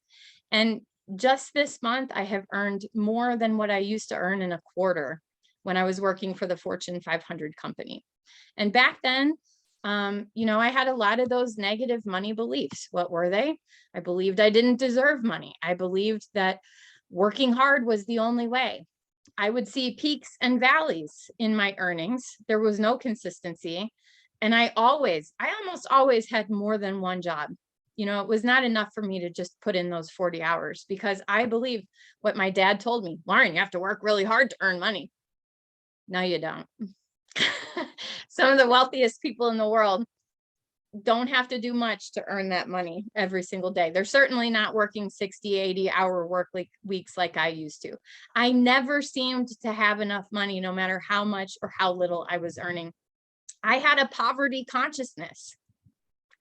And just this month, I have earned more than what I used to earn in a quarter when I was working for the Fortune 500 company. And back then, You know, I had a lot of those negative money beliefs. What were they? I believed I didn't deserve money. I believed that working hard was the only way. I would see peaks and valleys in my earnings. There was no consistency. And I almost always had more than one job. You know, it was not enough for me to just put in those 40 hours because I believed what my dad told me, Lauren, you have to work really hard to earn money. No, you don't. Some of the wealthiest people in the world don't have to do much to earn that money every single day. They're certainly not working 60, 80-hour work weeks like I used to. I never seemed to have enough money, no matter how much or how little I was earning. I had a poverty consciousness.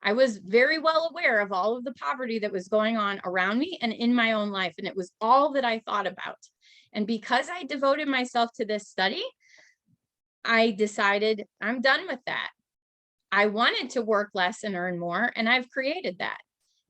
I was very well aware of all of the poverty that was going on around me and in my own life. And it was all that I thought about. And because I devoted myself to this study, I decided I'm done with that. I wanted to work less and earn more, and I've created that.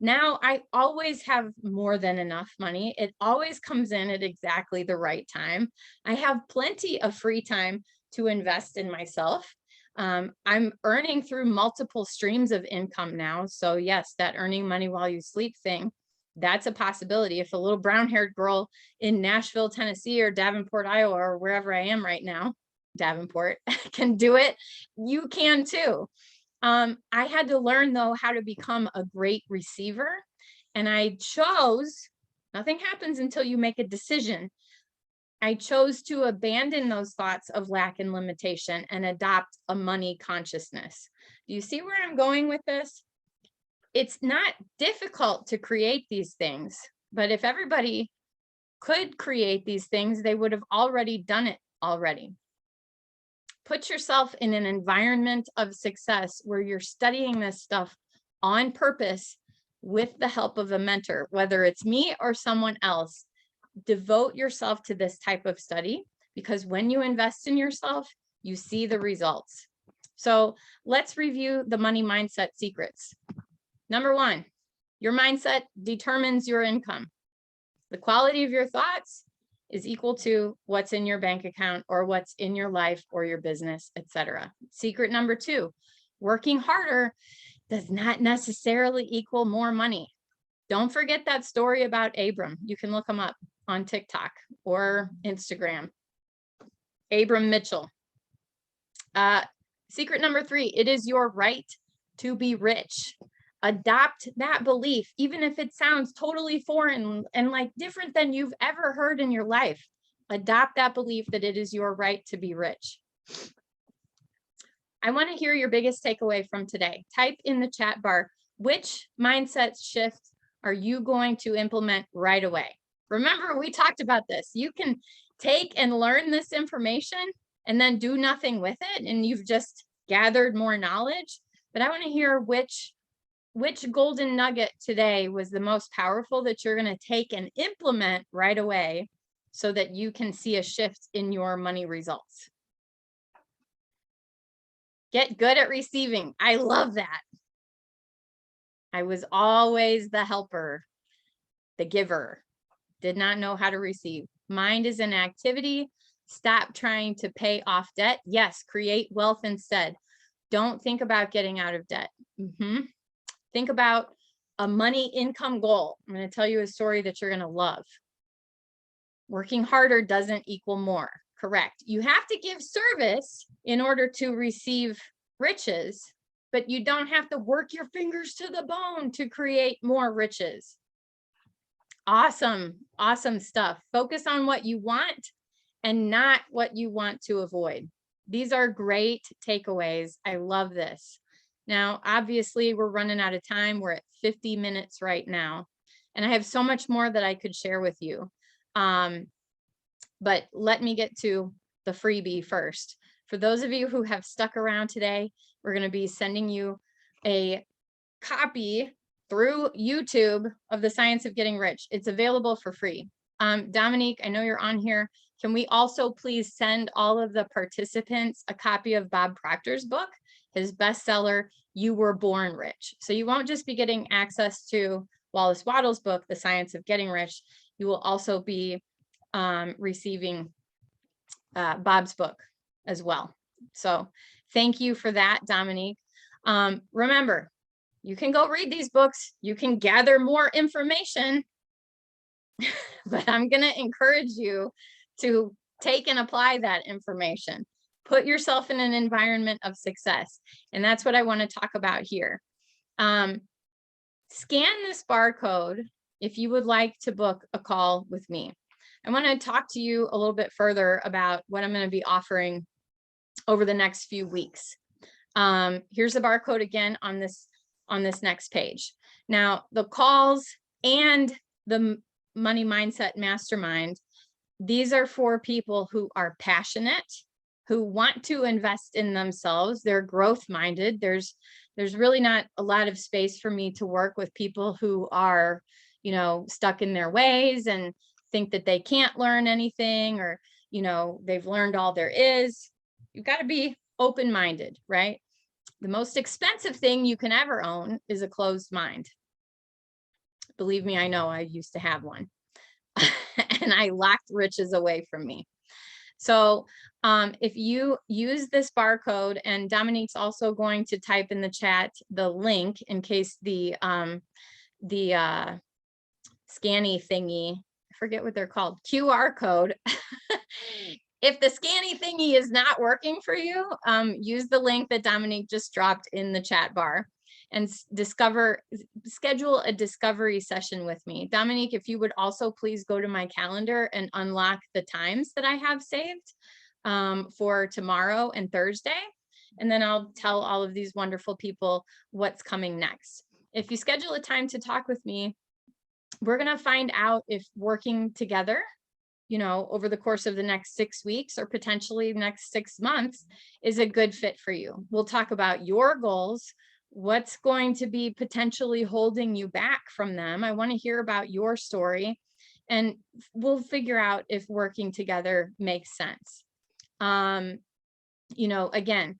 Now I always have more than enough money. It always comes in at exactly the right time. I have plenty of free time to invest in myself. I'm earning through multiple streams of income now. So yes, that earning money while you sleep thing, that's a possibility. If a little brown-haired girl in Nashville, Tennessee, or Davenport, Iowa, or wherever I am right now, Davenport, can do it, you can too. I had to learn though how to become a great receiver, and I chose, nothing happens until you make a decision. I chose to abandon those thoughts of lack and limitation and adopt a money consciousness. Do you see where I'm going with this? It's not difficult to create these things, but if everybody could create these things, they would have already done it already. Put yourself in an environment of success where you're studying this stuff on purpose with the help of a mentor, whether it's me or someone else. Devote yourself to this type of study, because when you invest in yourself, you see the results. So let's review the money mindset secrets. Number one, your mindset determines your income. The quality of your thoughts is equal to what's in your bank account or what's in your life or your business, etc. Secret number two, working harder does not necessarily equal more money. Don't forget that story about Abram. You can look him up on TikTok or Instagram. Abram Mitchell. Secret number three, it is your right to be rich. Adopt that belief, even if it sounds totally foreign and like different than you've ever heard in your life. Adopt that belief that it is your right to be rich. I want to hear your biggest takeaway from today. Type in the chat bar, which mindset shift are you going to implement right away? Remember, we talked about this. You can take and learn this information and then do nothing with it, and you've just gathered more knowledge. But I want to hear which golden nugget today was the most powerful that you're going to take and implement right away so that you can see a shift in your money results. Get good at receiving. I love that. I was always the helper, the giver, did not know how to receive. Mind is an activity. Stop trying to pay off debt. Yes, create wealth instead. Don't think about getting out of debt. Think about a money income goal. I'm going to tell you a story that you're going to love. Working harder doesn't equal more. Correct. You have to give service in order to receive riches, but you don't have to work your fingers to the bone to create more riches. Awesome. Awesome stuff. Focus on what you want and not what you want to avoid. These are great takeaways. I love this. Now, obviously, we're running out of time. We're at 50 minutes right now, and I have so much more that I could share with you. But let me get to the freebie first. For those of you who have stuck around today, we're going to be sending you a copy through YouTube of The Science of Getting Rich. It's available for free. Dominique, I know you're on here. Can we also please send all of the participants a copy of Bob Proctor's book, his bestseller, You Were Born Rich? So you won't just be getting access to Wallace Wattles' book, The Science of Getting Rich. You will also be receiving Bob's book as well. So thank you for that, Dominique. Remember, you can go read these books, you can gather more information, but I'm going to encourage you to take and apply that information. Put yourself in an environment of success. And that's what I want to talk about here. Scan this barcode if you would like to book a call with me. I want to talk to you a little bit further about what I'm going to be offering over the next few weeks. Here's the barcode again on this next page. Now, the calls and the Money Mindset Mastermind, these are for people who are passionate, who want to invest in themselves. They're growth minded. There's really not a lot of space for me to work with people who are, you know, stuck in their ways and think that they can't learn anything, or, you know, they've learned all there is. You've got to be open-minded, right? The most expensive thing you can ever own is a closed mind. Believe me, I know, I used to have one. And I locked riches away from me. So if you use this barcode, and Dominique's also going to type in the chat the link in case the scanny thingy, I forget what they're called, QR code. If the scanny thingy is not working for you, use the link that Dominique just dropped in the chat bar and schedule a discovery session with me. Dominique, if you would also please go to my calendar and unlock the times that I have saved for tomorrow and Thursday. And then I'll tell all of these wonderful people what's coming next. If you schedule a time to talk with me, we're going to find out if working together, you know, over the course of the next 6 weeks or potentially next 6 months is a good fit for you. We'll talk about your goals, what's going to be potentially holding you back from them. I want to hear about your story, and we'll figure out if working together makes sense. You know, again,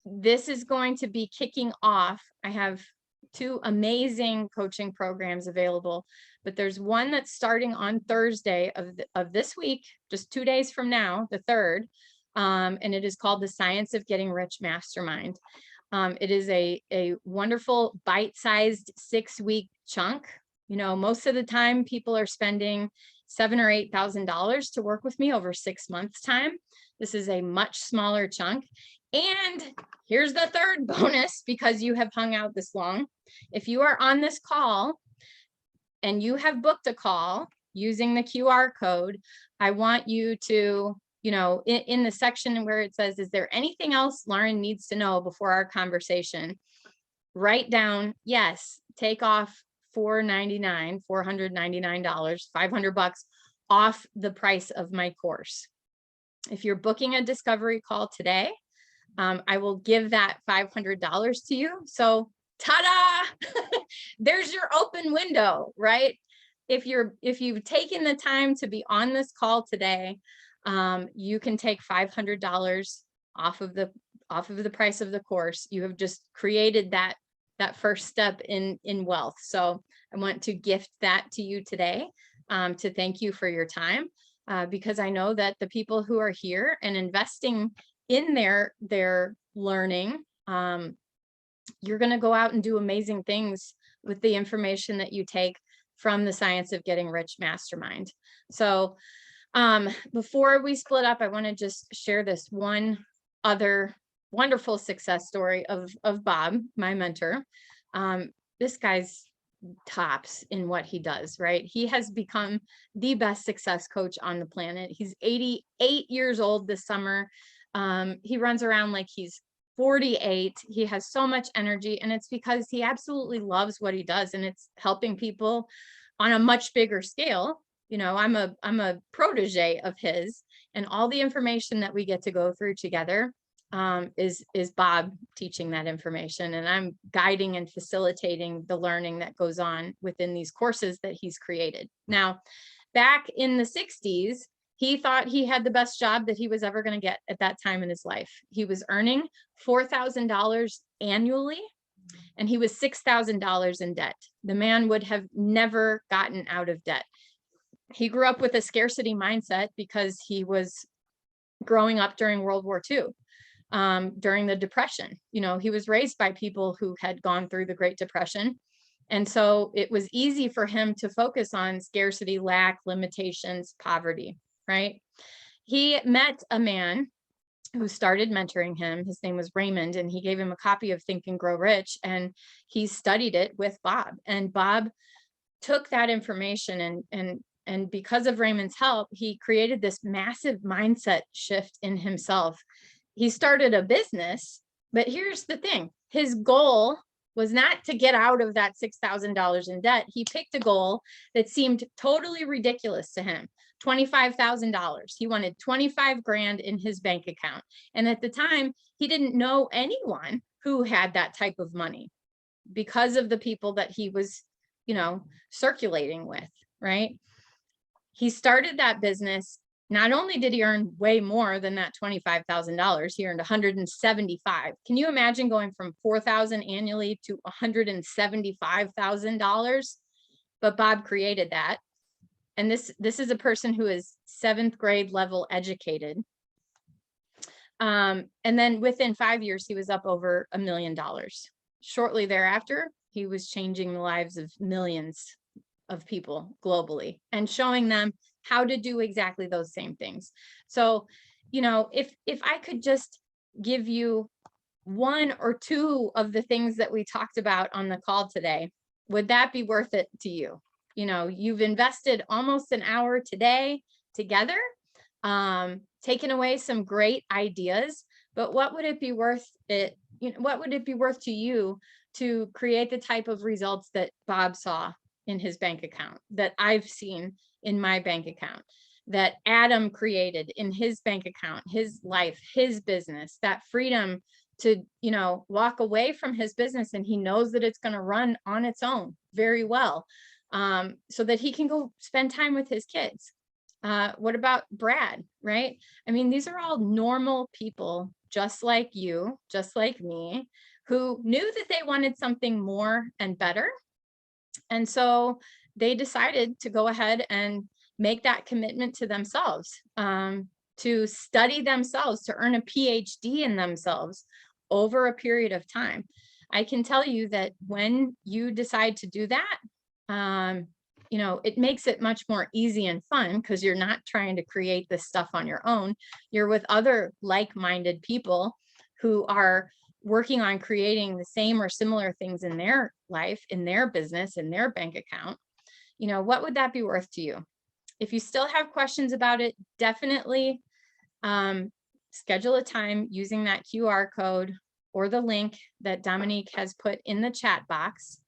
this is going to be kicking off. I have 2 amazing coaching programs available, but there's one that's starting on Thursday of this week, just 2 days from now, the 3rd. And it is called the Science of Getting Rich Mastermind. It is a wonderful bite-sized 6-week chunk. You know, most of the time people are spending $7,000 or $8,000 to work with me over 6 months time. This is a much smaller chunk. And here's the third bonus, because you have hung out this long. If you are on this call and you have booked a call using the QR code, I want you to, you know, in the section where it says, is there anything else Lauren needs to know before our conversation? Write down, yes, take off $499, $500 off the price of my course. If you're booking a discovery call today, I will give that $500 to you. So ta-da, there's your open window, right? If you've taken the time to be on this call today, you can take $500 off of the price of the course. You have just created that first step in wealth. So I want to gift that to you today, to thank you for your time, because I know that the people who are here and investing in their learning, you're going to go out and do amazing things with the information that you take from the Science of Getting Rich Mastermind. So before we split up, I want to just share this one other wonderful success story of Bob, my mentor. This guy's tops in what he does, right? He has become the best success coach on the planet. He's 88 years old this summer. He runs around like he's 48. He has so much energy, and it's because he absolutely loves what he does, and it's helping people on a much bigger scale. You know, I'm a protege of his, and all the information that we get to go through together is Bob teaching that information, and I'm guiding and facilitating the learning that goes on within these courses that he's created. Now, back in the 60s, he thought he had the best job that he was ever going to get at that time in his life. He was earning $4,000 annually, and he was $6,000 in debt. The man would have never gotten out of debt. He grew up with a scarcity mindset because he was growing up during World War II. during the Depression. You know, he was raised by people who had gone through the Great Depression. And so it was easy for him to focus on scarcity, lack, limitations, poverty, right? He met a man who started mentoring him. His name was Raymond, and he gave him a copy of Think and Grow Rich, and he studied it with Bob. And Bob took that information and because of Raymond's help, he created this massive mindset shift in himself. He started a business, but here's the thing. His goal was not to get out of that $6,000 in debt. He picked a goal that seemed totally ridiculous to him. $25,000. He wanted 25 grand in his bank account. And at the time, he didn't know anyone who had that type of money because of the people that he was, you know, circulating with, right? He started that business. Not only did he earn way more than that $25,000, he earned 175. Can you imagine going from 4,000 annually to $175,000? But Bob created that. And this is a person who is 7th grade level educated. And then within 5 years, he was up over $1 million. Shortly thereafter, he was changing the lives of millions of people globally and showing them how to do exactly those same things. So, you know, if I could just give you 1 or 2 of the things that we talked about on the call today, would that be worth it to you? You know, you've invested almost an hour today together, taken away some great ideas, but what would it be worth it? You know, what would it be worth to you to create the type of results that Bob saw in his bank account, that I've seen in my bank account, that Adam created in his bank account, his life, his business, that freedom to, you know, walk away from his business and he knows that it's going to run on its own very well, so that he can go spend time with his kids. What about Brad, right? I mean, these are all normal people, just like you, just like me, who knew that they wanted something more and better. And so they decided to go ahead and make that commitment to themselves, to study themselves, to earn a PhD in themselves over a period of time. I can tell you that when you decide to do that, you know, it makes it much more easy and fun because you're not trying to create this stuff on your own. You're with other like-minded people who are working on creating the same or similar things in their life, in their business, in their bank account. You know, what would that be worth to you? If you still have questions about it, definitely schedule a time using that QR code or the link that Dominique has put in the chat box.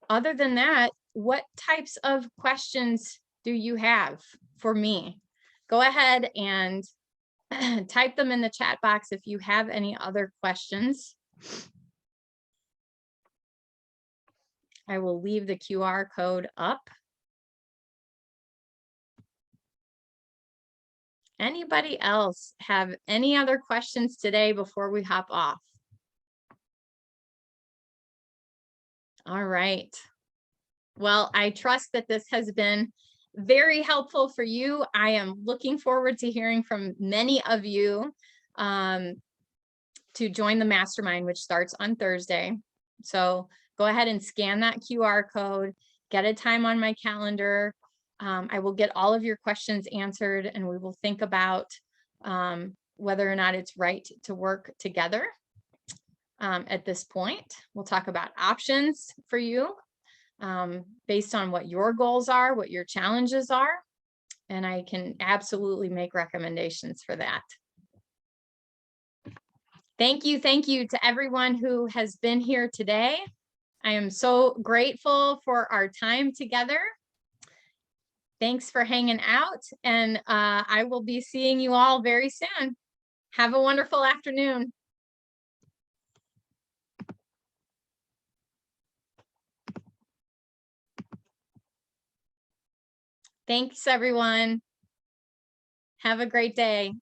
Other than that, what types of questions do you have for me? Go ahead and type them in the chat box if you have any other questions. I will leave the QR code up. Anybody else have any other questions today before we hop off? All right. Well, I trust that this has been very helpful for you. I am looking forward to hearing from many of you to join the mastermind, which starts on Thursday. So go ahead and scan that QR code, get a time on my calendar. I will get all of your questions answered and we will think about whether or not it's right to work together. At this point, we'll talk about options for you based on what your goals are, what your challenges are, and I can absolutely make recommendations for that. Thank you to everyone who has been here today. I am so grateful for our time together. Thanks for hanging out, and I will be seeing you all very soon. Have a wonderful afternoon. Thanks, everyone. Have a great day.